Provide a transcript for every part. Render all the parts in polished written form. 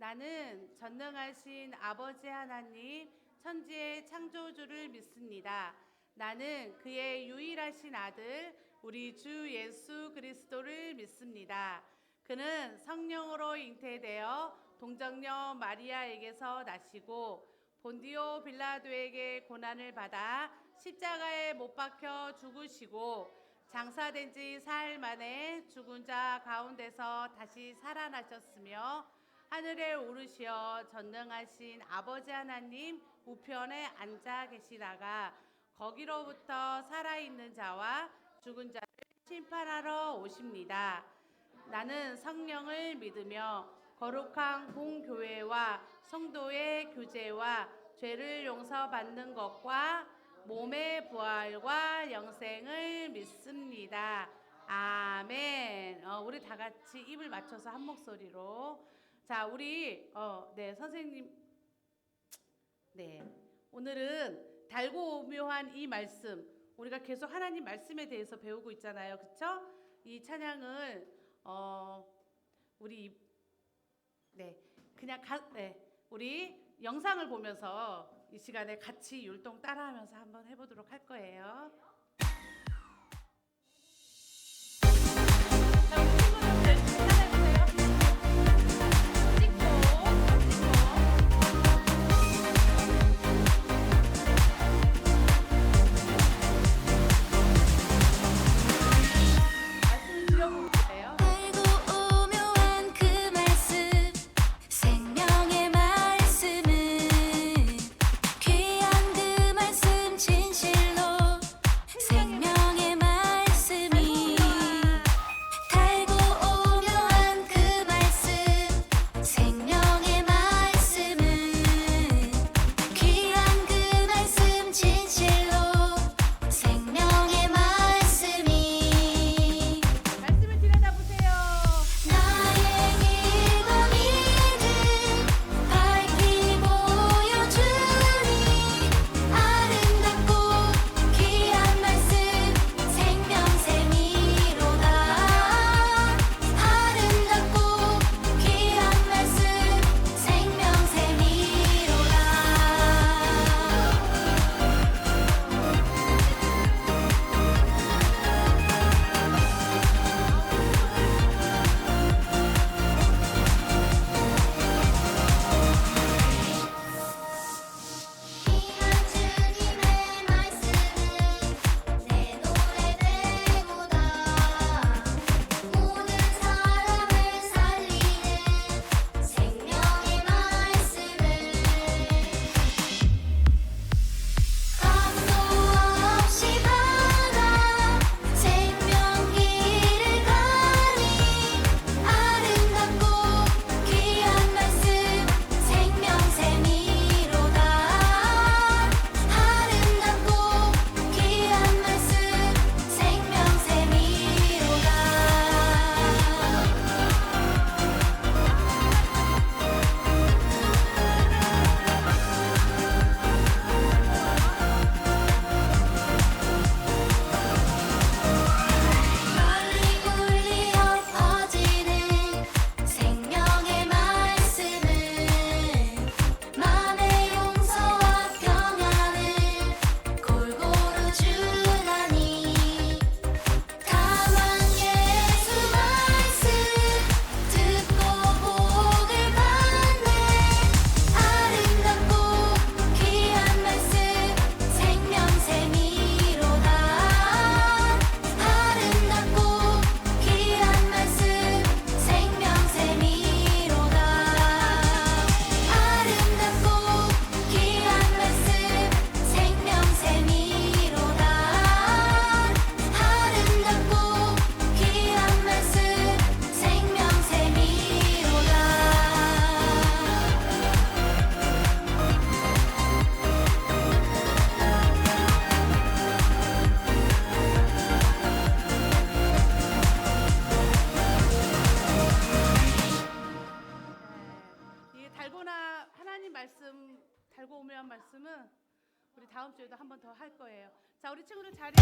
나는 전능하신 아버지 하나님, 천지의 창조주를 믿습니다. 나는 그의 유일하신 아들, 우리 주 예수 그리스도를 믿습니다. 그는 성령으로 잉태되어 동정녀 마리아에게서 나시고 본디오 빌라도에게 고난을 받아 십자가에 못 박혀 죽으시고 장사된 지 사흘 만에 죽은 자 가운데서 다시 살아나셨으며 하늘에 오르시어 전능하신 아버지 하나님 우편에 앉아 계시다가 거기로부터 살아있는 자와 죽은 자를 심판하러 오십니다. 나는 성령을 믿으며 거룩한 공교회와 성도의 교제와 죄를 용서받는 것과 몸의 부활과 영생을 믿습니다. 아멘. 우리 다 같이 입을 맞춰서 한 목소리로. 자, 우리 선생님, 오늘은 달고 오묘한 이 말씀, 우리가 계속 하나님 말씀에 대해서 배우고 있잖아요, 그렇죠? 이 찬양을 우리 우리 영상을 보면서 이 시간에 같이 율동 따라하면서 한번 해보도록 할 거예요. 달고 오묘한 말씀은 우리 다음 주에도 한 번 더 할 거예요. 자, 우리 친구들 자리.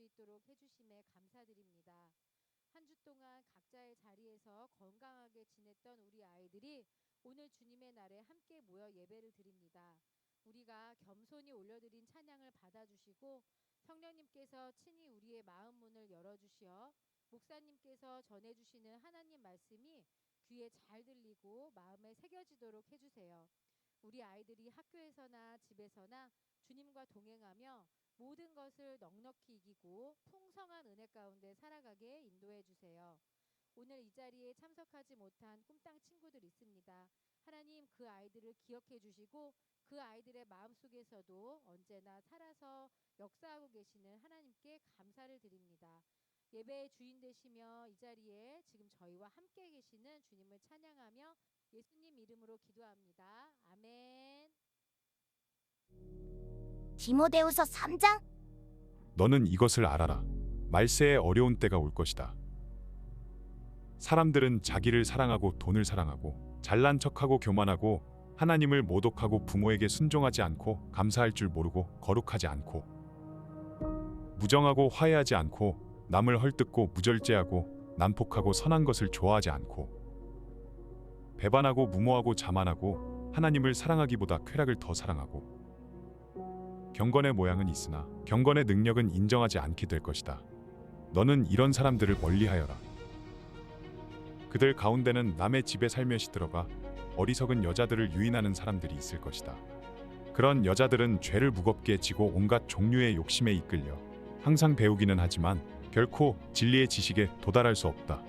있도록 해주심에 감사드립니다. 한 주 동안 각자의 자리에서 건강하게 지냈던 우리 아이들이 오늘 주님의 날에 함께 모여 예배를 드립니다. 우리가 겸손히 올려드린 찬양을 받아주시고 성령님께서 친히 우리의 마음 문을 열어주시어 목사님께서 전해주시는 하나님 말씀이 귀에 잘 들리고 마음에 새겨지도록 해주세요. 우리 아이들이 학교에서나 집에서나 주님과 동행하며 모든 것을 넉넉히 이기고 풍성한 은혜 가운데 살아가게 인도해 주세요. 오늘 이 자리에 참석하지 못한 꿈땅 친구들 있습니다. 하나님 그 아이들을 기억해 주시고 그 아이들의 마음속에서도 언제나 살아서 역사하고 계시는 하나님께 감사를 드립니다. 예배의 주인 되시며 이 자리에 지금 저희와 함께 계시는 주님을 찬양하며 예수님 이름으로 기도합니다. 아멘. 디모데후서 3장. 너는 이것을 알아라. 말세에 어려운 때가 올 것이다. 사람들은 자기를 사랑하고 돈을 사랑하고 잘난 척하고 교만하고 하나님을 모독하고 부모에게 순종하지 않고 감사할 줄 모르고 거룩하지 않고 무정하고 화해하지 않고 남을 헐뜯고 무절제하고 난폭하고 선한 것을 좋아하지 않고 배반하고 무모하고 자만하고 하나님을 사랑하기보다 쾌락을 더 사랑하고 경건의 모양은 있으나 경건의 능력은 인정하지 않게 될 것이다. 너는 이런 사람들을 멀리하여라. 그들 가운데는 남의 집에 살며시 들어가 어리석은 여자들을 유인하는 사람들이 있을 것이다. 그런 여자들은 죄를 무겁게 지고 온갖 종류의 욕심에 이끌려 항상 배우기는 하지만 결코 진리의 지식에 도달할 수 없다.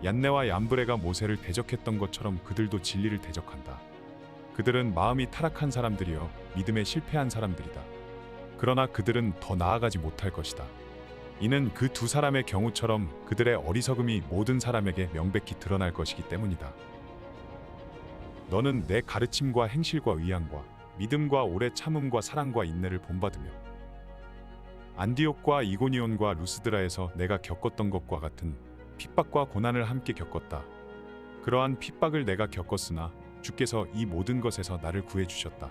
얀네와 얀브레가 모세를 대적했던 것처럼 그들도 진리를 대적한다. 그들은 마음이 타락한 사람들이여 믿음에 실패한 사람들이다. 그러나 그들은 더 나아가지 못할 것이다. 이는 그 두 사람의 경우처럼 그들의 어리석음이 모든 사람에게 명백히 드러날 것이기 때문이다. 너는 내 가르침과 행실과 의향과 믿음과 오래 참음과 사랑과 인내를 본받으며 안디옥과 이고니온과 루스드라에서 내가 겪었던 것과 같은 핍박과 고난을 함께 겪었다. 그러한 핍박을 내가 겪었으나 주께서 이 모든 것에서 나를 구해주셨다.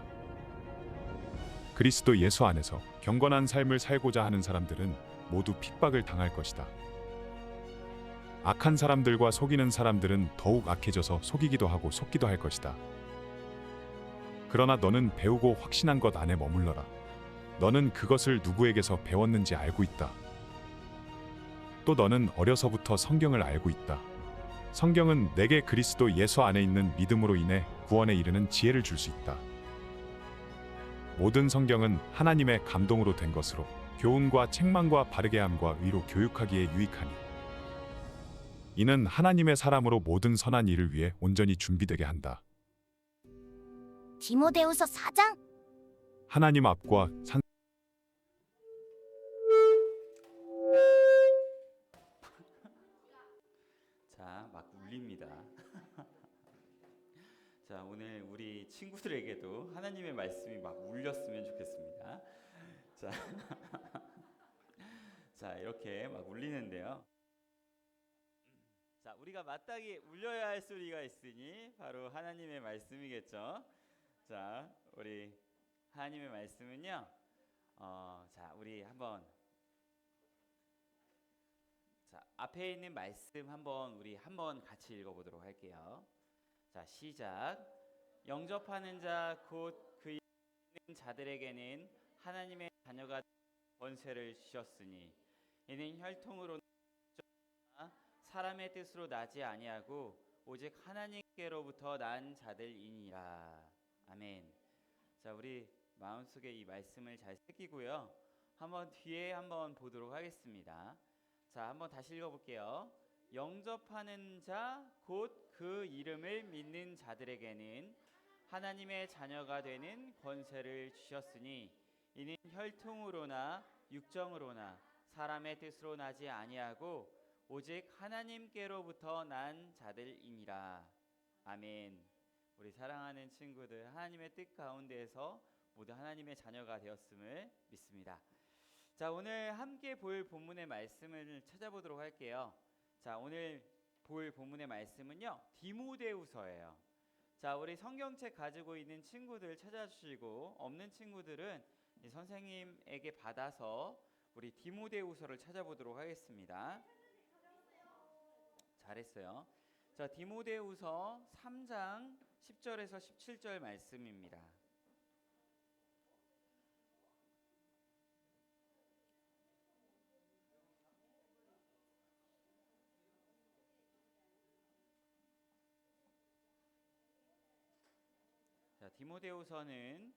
그리스도 예수 안에서 경건한 삶을 살고자 하는 사람들은 모두 핍박을 당할 것이다. 악한 사람들과 속이는 사람들은 더욱 악해져서 속이기도 하고 속기도 할 것이다. 그러나 너는 배우고 확신한 것 안에 머물러라. 너는 그것을 누구에게서 배웠는지 알고 있다. 또 너는 어려서부터 성경을 알고 있다. 성경은 내게 그리스도 예수 안에 있는 믿음으로 인해 구원에 이르는 지혜를 줄 수 있다. 모든 성경은 하나님의 감동으로 된 것으로 교훈과 책망과 바르게 함과 의로 교육하기에 유익하니 이는 하나님의 사람으로 모든 선한 일을 위해 온전히 준비되게 한다. 디모데후서 4장. 하나님 앞과 산 자, 막 울립니다. 자, 오늘 우리 친구들에게도 하나님의 말씀이 막 울렸으면 좋겠습니다. 자, 자, 이렇게 막 울리는데요. 자, 우리가 마땅히 울려야 할 소리가 있으니 바로 하나님의 말씀이겠죠. 자, 우리 하나님의 말씀은요. 자, 우리 한번 앞에 있는 말씀 우리 한번 같이 읽어보도록 할게요. 자, 시작. 영접하는 자 곧 그 있는 자들에게는 하나님의 자녀가 권세를 주셨으니 이는 혈통으로 사람의 뜻으로 나지 아니하고 오직 하나님께로부터 난 자들이니라. 아멘. 자, 우리 마음속에 이 말씀을 잘 새기고요. 한번 뒤에 한번 보도록 하겠습니다. 자, 한번 다시 읽어볼게요. 영접하는 자 곧 그 이름을 믿는 자들에게는 하나님의 자녀가 되는 권세를 주셨으니 이는 혈통으로나 육정으로나 사람의 뜻으로 나지 아니하고 오직 하나님께로부터 난 자들이니라. 아멘. 우리 사랑하는 친구들, 하나님의 뜻 가운데에서 모두 하나님의 자녀가 되었음을 믿습니다. 자, 오늘 함께 볼 본문의 말씀을 찾아보도록 할게요. 자, 오늘 볼 본문의 말씀은요, 디모데후서예요. 자, 우리 성경책 가지고 있는 친구들 찾아주시고 없는 친구들은 선생님에게 받아서 우리 디모데후서를 찾아보도록 하겠습니다. 잘했어요. 자, 디모데후서 3장 10절에서 17절 말씀입니다. 자, 디모데후서는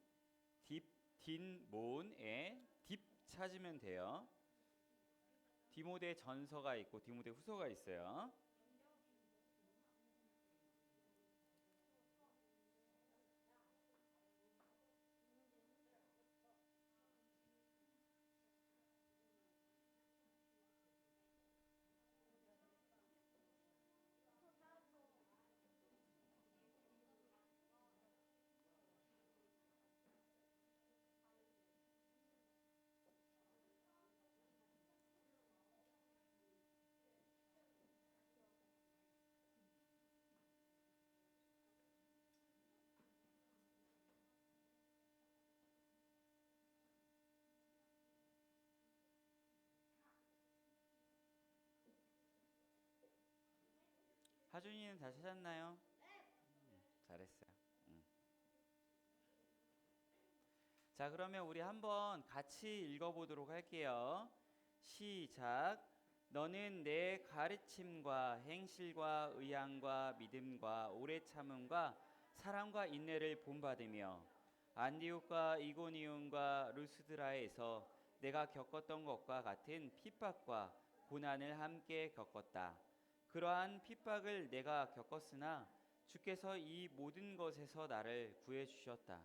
딘몬의 딥 찾으면 돼요. 디모데 전서가 있고 디모데 후서가 있어요. 하준이는 다 찾았나요? 잘했어요. 자, 그러면 우리 한번 같이 읽어보도록 할게요. 시작. 너는 내 가르침과 행실과 의향과 믿음과 오래 참음과 사랑과 인내를 본받으며 안디옥과 이고니온과 루스드라에서 내가 겪었던 것과 같은 핍박과 고난을 함께 겪었다. 그러한 핍박을 내가 겪었으나 주께서 이 모든 것에서 나를 구해 주셨다.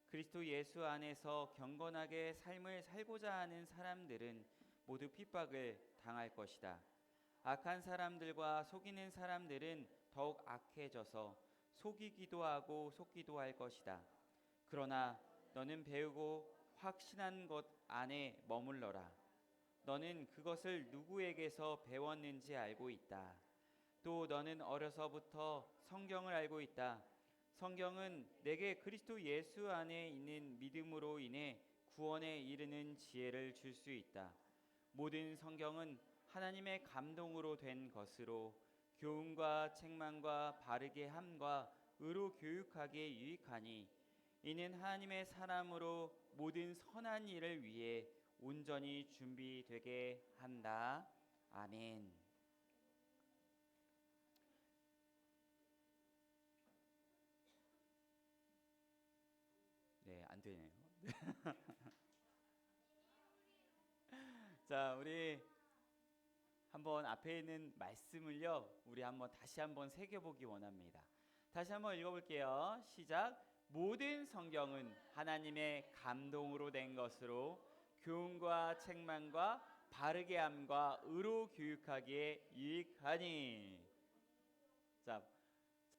그리스도 예수 안에서 경건하게 삶을 살고자 하는 사람들은 모두 핍박을 당할 것이다. 악한 사람들과 속이는 사람들은 더욱 악해져서 속이기도 하고 속기도 할 것이다. 그러나 너는 배우고 확신한 것 안에 머물러라. 너는 그것을 누구에게서 배웠는지 알고 있다. 또 너는 어려서부터 성경을 알고 있다. 성경은 내게 그리스도 예수 안에 있는 믿음으로 인해 구원에 이르는 지혜를 줄 수 있다. 모든 성경은 하나님의 감동으로 된 것으로 교훈과 책망과 바르게 함과 의로 교육하기에 유익하니 이는 하나님의 사람으로 모든 선한 일을 위해 온전히 준비되게 한다. 아멘. 네, 안 되네요. 자, 우리 한번 앞에 있는 말씀을요, 우리 한번 다시 한번 새겨보기 원합니다. 다시 한번 읽어볼게요. 시작. 모든 성경은 하나님의 감동으로 된 것으로 교훈과 책망과 바르게 함과 의로 교육하기에 유익하니. 자,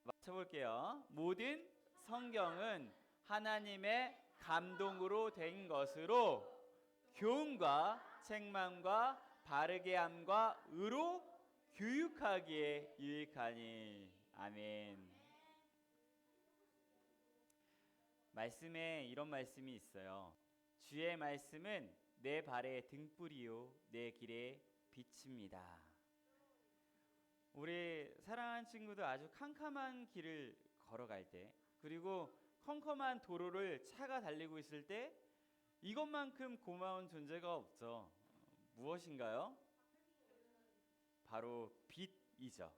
맞춰볼게요. 모든 성경은 하나님의 감동으로 된 것으로 교훈과 책망과 바르게 함과 의로 교육하기에 유익하니. 아멘. 말씀에 이런 말씀이 있어요. 주의 말씀은 내 발의 등불이요 내 길의 빛입니다. 우리 사랑하는 친구들 아주 캄캄한 길을 걸어갈 때, 그리고 컴컴한 도로를 차가 달리고 있을 때 이것만큼 고마운 존재가 없죠. 무엇인가요? 바로 빛이죠.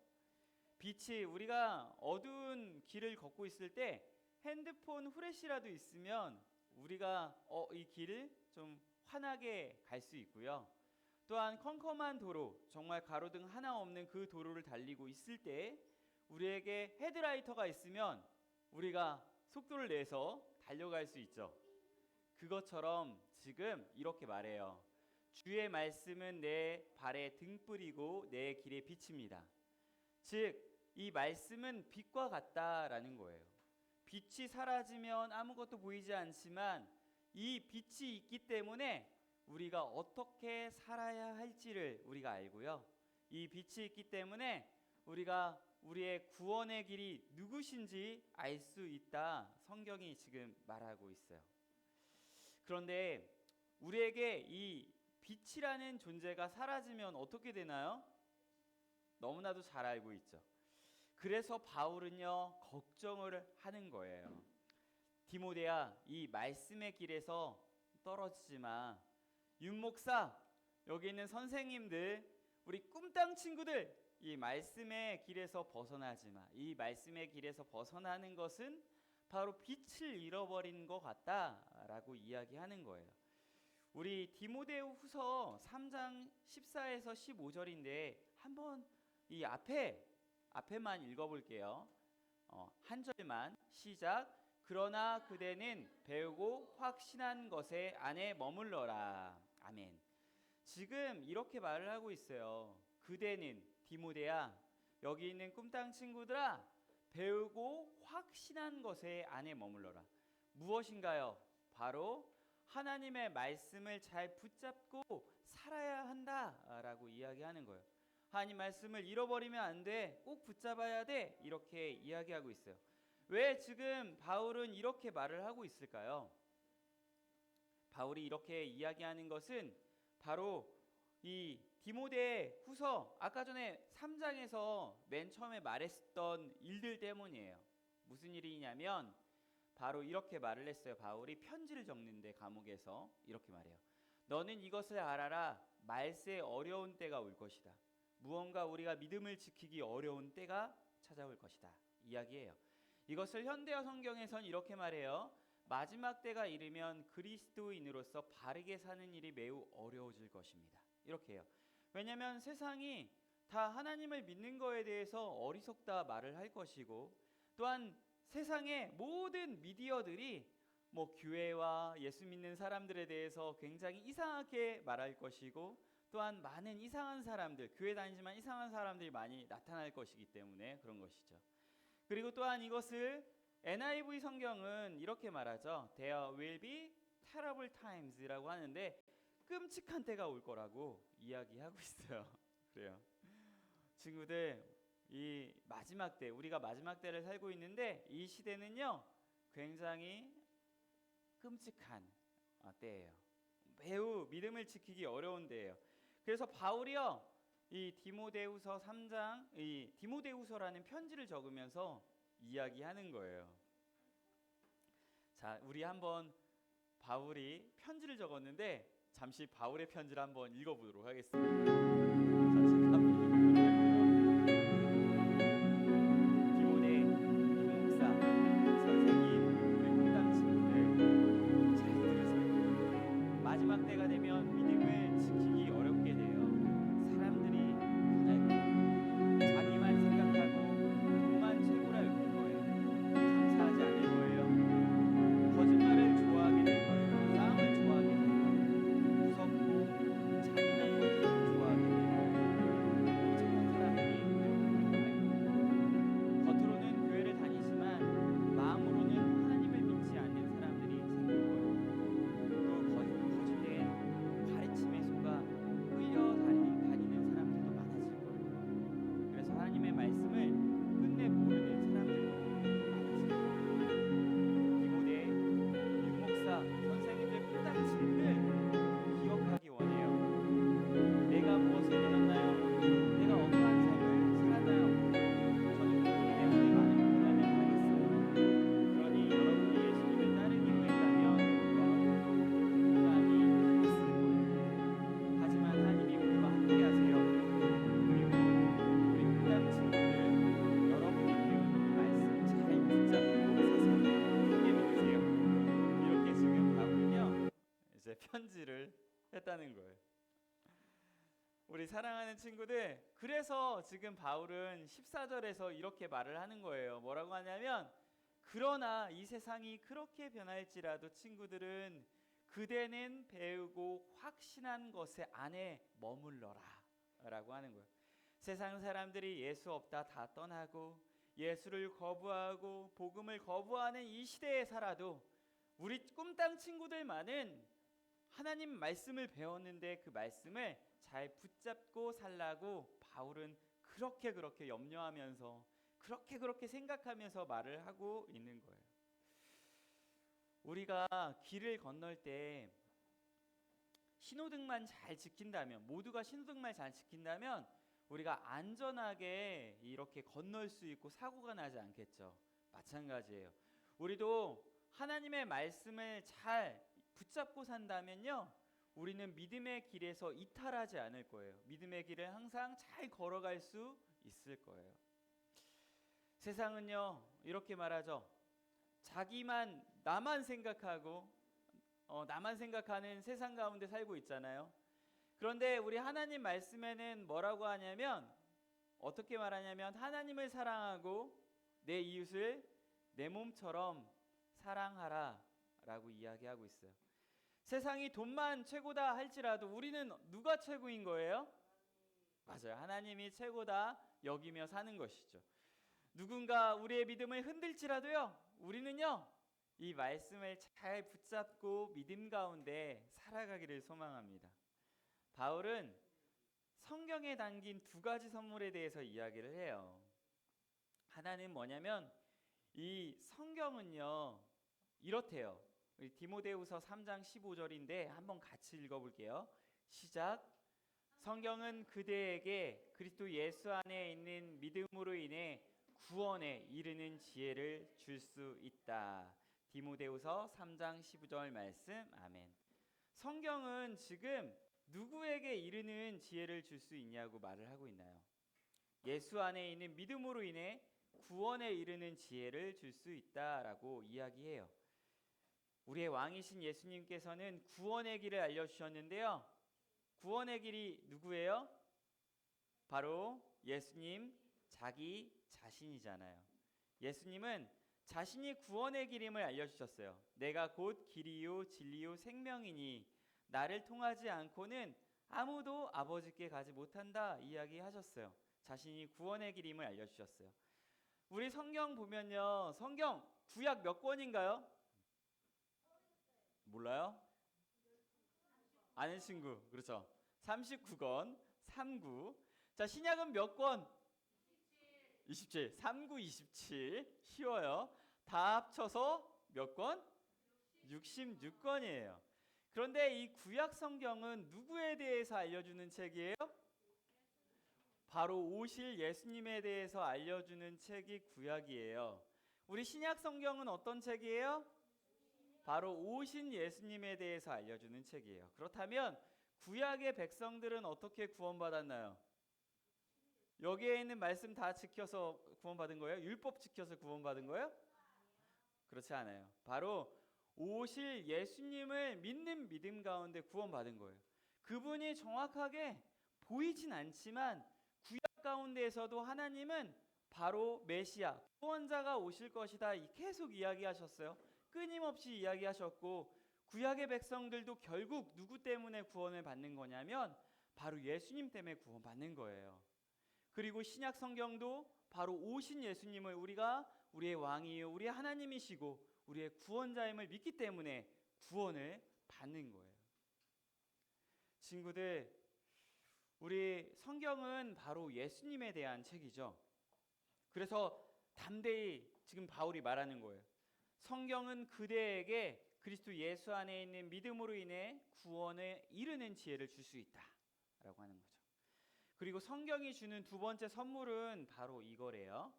빛이 우리가 어두운 길을 걷고 있을 때 핸드폰 후레쉬라도 있으면 우리가 이 길을 좀 환하게 갈 수 있고요. 또한 컴컴한 도로, 정말 가로등 하나 없는 그 도로를 달리고 있을 때 우리에게 헤드라이터가 있으면 우리가 속도를 내서 달려갈 수 있죠. 그것처럼 지금 이렇게 말해요. 주의 말씀은 내 발의 등불이고 내 길의 빛입니다. 즉, 이 말씀은 빛과 같다라는 거예요. 빛이 사라지면 아무것도 보이지 않지만 이 빛이 있기 때문에 우리가 어떻게 살아야 할지를 우리가 알고요. 이 빛이 있기 때문에 우리가 우리의 구원의 길이 누구신지 알 수 있다. 성경이 지금 말하고 있어요. 그런데 우리에게 이 빛이라는 존재가 사라지면 어떻게 되나요? 너무나도 잘 알고 있죠. 그래서 바울은요 걱정을 하는 거예요. 디모데야, 이 말씀의 길에서 떨어지지 마. 윤 목사, 여기 있는 선생님들, 우리 꿈땅 친구들, 이 말씀의 길에서 벗어나지 마. 이 말씀의 길에서 벗어나는 것은 바로 빛을 잃어버린 것 같다라고 이야기하는 거예요. 우리 디모데후서 3장 14에서 15절인데 한번 이 앞에만 읽어볼게요. 한 절만 시작. 그러나 그대는 배우고 확신한 것에 안에 머물러라. 아멘. 지금 이렇게 말을 하고 있어요. 그대는, 디모데야, 여기 있는 꿈땅 친구들아, 배우고 확신한 것에 안에 머물러라. 무엇인가요? 바로 하나님의 말씀을 잘 붙잡고 살아야 한다라고 이야기하는 거예요. 하나님 말씀을 잃어버리면 안 돼. 꼭 붙잡아야 돼. 이렇게 이야기하고 있어요. 왜 지금 바울은 이렇게 말을 하고 있을까요? 바울이 이렇게 이야기하는 것은 바로 이 디모데 후서 아까 전에 3장에서 맨 처음에 말했던 일들 때문이에요. 무슨 일이냐면 바로 이렇게 말을 했어요. 바울이 편지를 적는데 감옥에서 이렇게 말해요. 너는 이것을 알아라. 말세에 어려운 때가 올 것이다. 무언가 우리가 믿음을 지키기 어려운 때가 찾아올 것이다. 이야기해요. 이것을 현대어 성경에선 이렇게 말해요. 마지막 때가 이르면 그리스도인으로서 바르게 사는 일이 매우 어려워질 것입니다. 이렇게 해요. 왜냐하면 세상이 다 하나님을 믿는 거에 대해서 어리석다 말을 할 것이고, 또한 세상의 모든 미디어들이 뭐 교회와 예수 믿는 사람들에 대해서 굉장히 이상하게 말할 것이고, 또한 많은 이상한 사람들, 교회 다니지만 이상한 사람들이 많이 나타날 것이기 때문에 그런 것이죠. 그리고 또한 이것을 NIV 성경은 이렇게 말하죠. There will be terrible times라고 하는데 끔찍한 때가 올 거라고 이야기하고 있어요. 그래요. 친구들, 이 마지막 때, 우리가 마지막 때를 살고 있는데 이 시대는요 굉장히 끔찍한 때예요. 매우 믿음을 지키기 어려운 때예요. 그래서 바울이요 이 디모데후서 3장, 이 디모데후서라는 편지를 적으면서 이야기하는 거예요. 자, 우리 한번 바울이 편지를 적었는데 잠시 바울의 편지를 한번 읽어보도록 하겠습니다. 자, 제가 한번 읽어보도록 할게요. 디모데, 이목사, 선생님, 우리 꿈땅 친구들 잘 들으세요. 마지막 때가 되면 믿음을 지키기 어렵게 돼요. 사람들이 변할 거예요. 자기만 생각하고 돈만 최고라 여길 거예요. 감사하지 않을 거예요. 거짓말을 좋아하게 될 거예요. 싸움을 좋아하게 될 거예요. 무섭고 잔인한 것들을 좋아하게 될 거예요. 착한 사람들이 괴롭힘을 당할 거예요. 겉으로는 교회를 다니지만 마음으로는 하나님을 믿지 않는 사람들이 생길 거예요. 또 거짓된 가르침에 속아 끌려다니는 사람들도 많아질 거예요. 그래서 하나님의 말씀을 끝내 모르는 사람들도 많아질 거예요. 디모데, 윤목사, 선생님들, 꿈땅 친구들 기억하기 원해요. 내가 무엇을 믿었나요? 내가 어떠한 삶을 살았나요? 저는 그것 때문에 많은 고난을 당했어요. 그러니 여러분이 예수님을 따르기로 했다면 고난이 있을 거예요. 하지만 하나님이 우리와 함께 하세요. 그리고 우리 꿈땅 친구들, 여러분이 배운 이 말씀 잘 붙잡고 사세요. 크게 믿으세요. 이렇게 지금 바울은요 이제 편지를 했다는 거예요. 우리 사랑하는 친구들, 그래서 지금 바울은 14절에서 이렇게 말을 하는 거예요. 뭐라고 하냐면, 그러나 이 세상이 그렇게 변할지라도 친구들은 그대는 배우고 확신한 것에 안에 머물러라 라고 하는 거예요. 세상 사람들이 예수 없다 다 떠나고 예수를 거부하고 복음을 거부하는 이 시대에 살아도 우리 꿈땅 친구들만은 하나님 말씀을 배웠는데 그 말씀을 잘 붙잡고 살라고 바울은 그렇게 염려하면서 그렇게 생각하면서 말을 하고 있는 거예요. 우리가 길을 건널 때 신호등만 잘 지킨다면, 모두가 신호등만 잘 지킨다면 우리가 안전하게 이렇게 건널 수 있고 사고가 나지 않겠죠. 마찬가지예요. 우리도 하나님의 말씀을 잘 붙잡고 산다면요, 우리는 믿음의 길에서 이탈하지 않을 거예요. 믿음의 길을 항상 잘 걸어갈 수 있을 거예요. 세상은요, 이렇게 말하죠. 나만 생각하고 나만 생각하는 세상 가운데 살고 있잖아요. 그런데 우리 하나님 말씀에는 뭐라고 하냐면, 어떻게 말하냐면 하나님을 사랑하고 내 이웃을 내 몸처럼 사랑하라 라고 이야기하고 있어요. 세상이 돈만 최고다 할지라도 우리는 누가 최고인 거예요? 맞아요. 하나님이 최고다 여기며 사는 것이죠. 누군가 우리의 믿음을 흔들지라도요, 우리는요, 이 말씀을 잘 붙잡고 믿음 가운데 살아가기를 소망합니다. 바울은 성경에 담긴 두 가지 선물에 대해서 이야기를 해요. 하나는 뭐냐면, 이 성경은요 이렇대요. 우리 디모데후서 3장 15절인데 한번 같이 읽어볼게요. 시작. 성경은 그대에게 그리스도 예수 안에 있는 믿음으로 인해 구원에 이르는 지혜를 줄 수 있다. 디모데후서 3장 15절 말씀. 아멘. 성경은 지금 누구에게 이르는 지혜를 줄 수 있냐고 말을 하고 있나요? 예수 안에 있는 믿음으로 인해 구원에 이르는 지혜를 줄 수 있다라고 이야기해요. 우리의 왕이신 예수님께서는 구원의 길을 알려주셨는데요, 구원의 길이 누구예요? 바로 예수님 자기 자신이잖아요. 예수님은 자신이 구원의 길임을 알려주셨어요. 내가 곧 길이요 진리요 생명이니 나를 통하지 않고는 아무도 아버지께 가지 못한다 이야기하셨어요. 자신이 구원의 길임을 알려주셨어요. 우리 성경 보면요, 성경 구약 몇 권인가요? 몰라요? 아는 친구, 그렇죠. 39권, 39. 자, 신약은 몇 권? 27. 39, 27. 쉬워요. 다 합쳐서 몇 권? 66권이에요. 그런데 이 구약 성경은 누구에 대해서 알려주는 책이에요? 바로 오실 예수님에 대해서 알려주는 책이 구약이에요. 우리 신약 성경은 어떤 책이에요? 바로 오신 예수님에 대해서 알려주는 책이에요. 그렇다면 구약의 백성들은 어떻게 구원받았나요? 여기에 있는 말씀 다 지켜서 구원받은 거예요? 율법 지켜서 구원받은 거예요? 그렇지 않아요. 바로 오실 예수님을 믿는 믿음 가운데 구원받은 거예요. 그분이 정확하게 보이진 않지만 구약 가운데에서도 하나님은 바로 메시아, 구원자가 오실 것이다 계속 이야기하셨어요. 끊임없이 이야기하셨고, 구약의 백성들도 결국 누구 때문에 구원을 받는 거냐면 바로 예수님 때문에 구원받는 거예요. 그리고 신약 성경도 바로 오신 예수님을 우리가 우리의 왕이요 우리의 하나님이시고 우리의 구원자임을 믿기 때문에 구원을 받는 거예요. 친구들, 우리 성경은 바로 예수님에 대한 책이죠. 그래서 담대히 지금 바울이 말하는 거예요. 성경은 그대에게 그리스도 예수 안에 있는 믿음으로 인해 구원에 이르는 지혜를 줄 수 있다라고 하는 거죠. 그리고 성경이 주는 두 번째 선물은 바로 이거래요.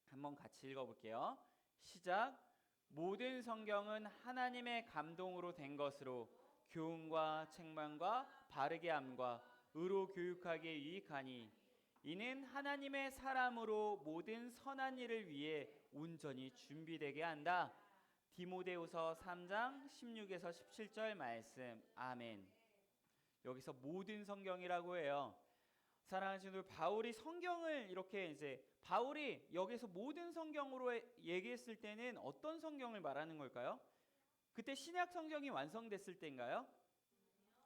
한번 같이 읽어볼게요. 시작. 모든 성경은 하나님의 감동으로 된 것으로 교훈과 책망과 바르게 함과 의로 교육하기에 유익하니 이는 하나님의 사람으로 모든 선한 일을 위해 온전히 준비되게 한다. 디모데후서 3장 16에서 17절 말씀. 아멘. 여기서 모든 성경이라고 해요. 사랑하는 친구들, 바울이 성경을 이렇게 바울이 여기서 모든 성경으로 얘기했을 때는 어떤 성경을 말하는 걸까요? 그때 신약 성경이 완성됐을 때인가요?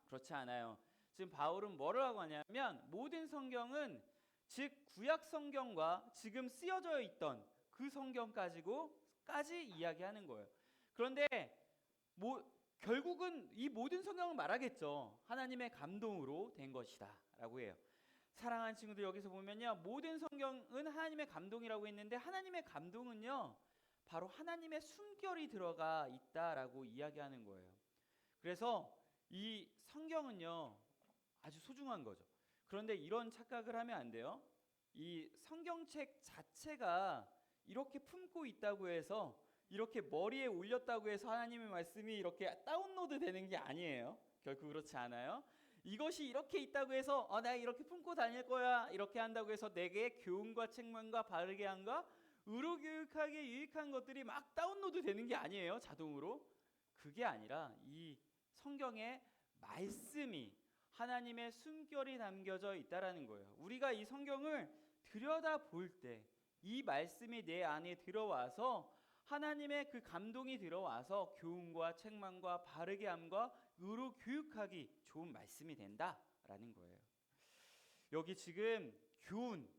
그렇지 않아요. 지금 바울은 뭐를 하고 하냐면 모든 성경은 즉 구약 성경과 지금 쓰여져 있던 그 성경까지 이야기하는 거예요. 그런데 결국은 이 모든 성경을 말하겠죠. 하나님의 감동으로 된 것이다 라고 해요. 사랑하는 친구들, 여기서 보면요, 모든 성경은 하나님의 감동이라고 했는데 하나님의 감동은요 바로 하나님의 숨결이 들어가 있다라고 이야기하는 거예요. 그래서 이 성경은요 아주 소중한 거죠. 그런데 이런 착각을 하면 안 돼요. 이 성경책 자체가 이렇게 품고 있다고 해서, 이렇게 머리에 올렸다고 해서 하나님의 말씀이 이렇게 다운로드 되는 게 아니에요. 결코 그렇지 않아요. 이것이 이렇게 있다고 해서 내가 이렇게 품고 다닐 거야 이렇게 한다고 해서 내게 교훈과 책망과 바르게 함과 의로 교육하게 유익한 것들이 막 다운로드 되는 게 아니에요. 자동으로. 그게 아니라 이 성경의 말씀이 하나님의 숨결이 담겨져 있다라는 거예요. 우리가 이 성경을 들여다볼 때 이 말씀이 내 안에 들어와서 하나님의 그 감동이 들어와서 교훈과 책망과 바르게 함과 의로 교육하기 좋은 말씀이 된다라는 거예요. 여기 지금 교훈,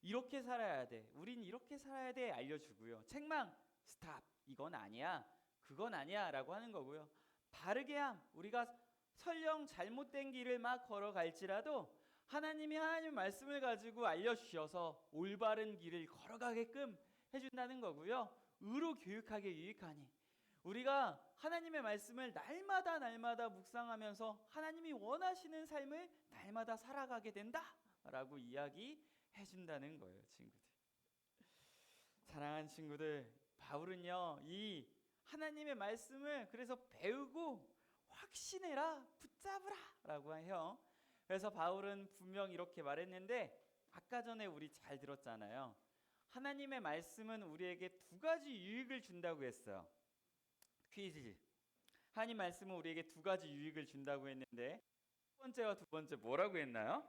이렇게 살아야 돼, 우린 이렇게 살아야 돼 알려주고요. 책망, 스탑, 이건 아니야, 그건 아니야 라고 하는 거고요. 바르게 함, 우리가 설령 잘못된 길을 막 걸어갈지라도 하나님이 하나님의 말씀을 가지고 알려주셔서 올바른 길을 걸어가게끔 해준다는 거고요. 의로 교육하게 유익하니, 우리가 하나님의 말씀을 날마다 묵상하면서 하나님이 원하시는 삶을 날마다 살아가게 된다라고 이야기해 준다는 거예요. 친구들, 사랑하는 친구들, 바울은요 이 하나님의 말씀을 그래서 배우고 확신해라, 붙잡으라 라고 해요. 그래서 바울은 분명 이렇게 말했는데, 아까 전에 우리 잘 들었잖아요. 하나님의 말씀은 우리에게 두 가지 유익을 준다고 했어요. 퀴즈. 하나님 말씀은 우리에게 두 가지 유익을 준다고 했는데, 첫 번째와 두 번째 뭐라고 했나요?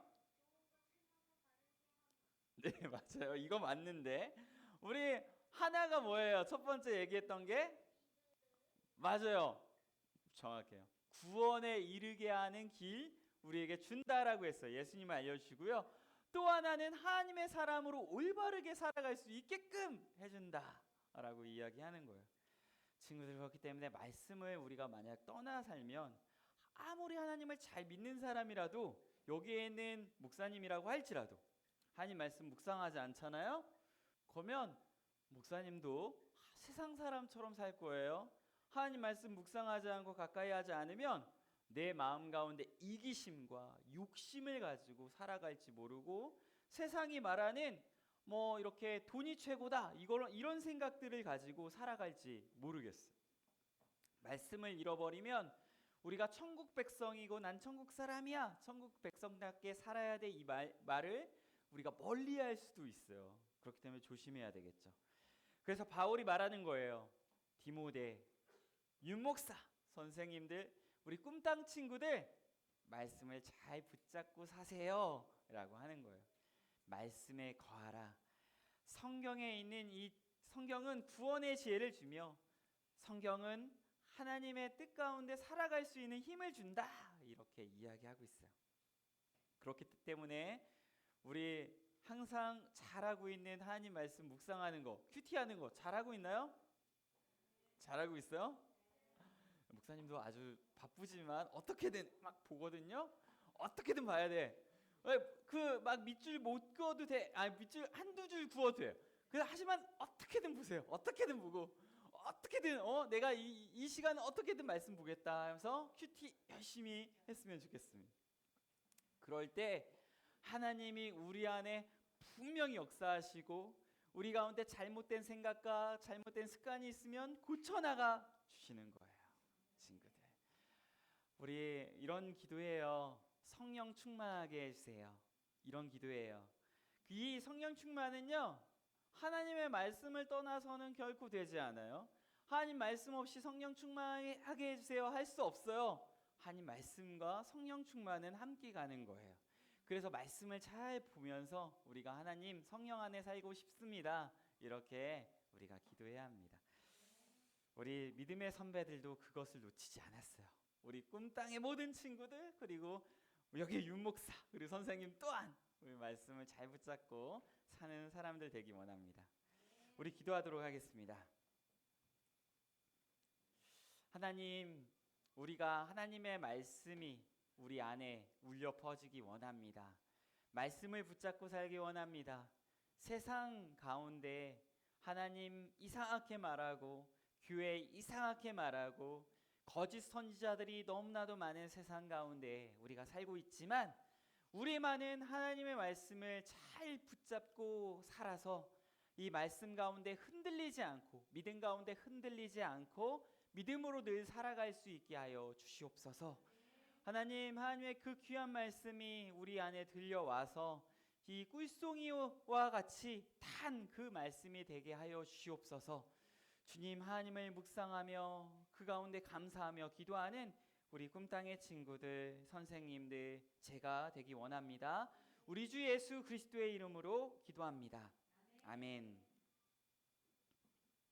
네, 맞아요. 이거 맞는데 우리 하나가 뭐예요? 첫 번째 얘기했던 게 맞아요. 정확해요. 구원에 이르게 하는 길 우리에게 준다라고 했어요. 예수님을 알려주시고요. 또 하나는 하나님의 사람으로 올바르게 살아갈 수 있게끔 해준다라고 이야기하는 거예요. 친구들, 그렇기 때문에 말씀을 우리가 만약 떠나 살면 아무리 하나님을 잘 믿는 사람이라도, 여기에는 목사님이라고 할지라도 하나님 말씀 묵상하지 않잖아요. 그러면 목사님도 세상 사람처럼 살 거예요. 하나님 말씀 묵상하지 않고 가까이 하지 않으면 내 마음 가운데 이기심과 욕심을 가지고 살아갈지 모르고, 세상이 말하는 뭐 이렇게 돈이 최고다 이런 생각들을 가지고 살아갈지 모르겠어요. 말씀을 잃어버리면 우리가 천국 백성이고 난 천국 사람이야, 천국 백성답게 살아야 돼, 이 말을 우리가 멀리할 수도 있어요. 그렇기 때문에 조심해야 되겠죠. 그래서 바울이 말하는 거예요. 디모데, 윤목사, 선생님들, 우리 꿈땅 친구들, 말씀을 잘 붙잡고 사세요 라고 하는 거예요. 말씀에 거하라. 성경에 있는 이 성경은 구원의 지혜를 주며, 성경은 하나님의 뜻 가운데 살아갈 수 있는 힘을 준다, 이렇게 이야기하고 있어요. 그렇기 때문에 우리 항상 잘하고 있는 하나님 말씀 묵상하는 거, 큐티하는 거 잘하고 있나요? 잘하고 있어요? 목사님도 아주 바쁘지만 어떻게든 막 보거든요. 어떻게든 봐야 돼. 그 막 밑줄 못 그어도 돼. 밑줄 한두 줄 그어도 돼요. 하지만 어떻게든 보세요. 어떻게든 보고, 어떻게든 내가 이 시간은 어떻게든 말씀 보겠다 하면서 큐티 열심히 했으면 좋겠습니다. 그럴 때 하나님이 우리 안에 분명히 역사하시고, 우리 가운데 잘못된 생각과 잘못된 습관이 있으면 고쳐나가 주시는 거예요. 친구들, 우리 이런 기도해요. 성령 충만하게 해주세요. 이런 기도해요. 이 성령 충만은요, 하나님의 말씀을 떠나서는 결코 되지 않아요. 하나님 말씀 없이 성령 충만하게 해주세요 할 수 없어요. 하나님 말씀과 성령 충만은 함께 가는 거예요. 그래서 말씀을 잘 보면서 우리가 하나님 성령 안에 살고 싶습니다, 이렇게 우리가 기도해야 합니다. 우리 믿음의 선배들도 그것을 놓치지 않았어요. 우리 꿈땅의 모든 친구들, 그리고 여기 윤목사, 그리고 선생님 또한 우리 말씀을 잘 붙잡고 사는 사람들 되기 원합니다. 우리 기도하도록 하겠습니다. 하나님, 우리가 하나님의 말씀이 우리 안에 울려 퍼지기 원합니다. 말씀을 붙잡고 살기 원합니다. 세상 가운데 하나님 이상하게 말하고, 교회 이상하게 말하고, 거짓 선지자들이 너무나도 많은 세상 가운데 우리가 살고 있지만 우리만은 하나님의 말씀을 잘 붙잡고 살아서 이 말씀 가운데 흔들리지 않고 믿음 가운데 흔들리지 않고 믿음으로 늘 살아갈 수 있게 하여 주시옵소서. 하나님의 그 귀한 말씀이 우리 안에 들려와서 이 꿀송이와 같이 단 그 말씀이 되게 하여 주시옵소서. 주님, 하나님을 묵상하며 그 가운데 감사하며 기도하는 우리 꿈땅의 친구들, 선생님들, 제가 되기 원합니다. 우리 주 예수 그리스도의 이름으로 기도합니다. 아멘.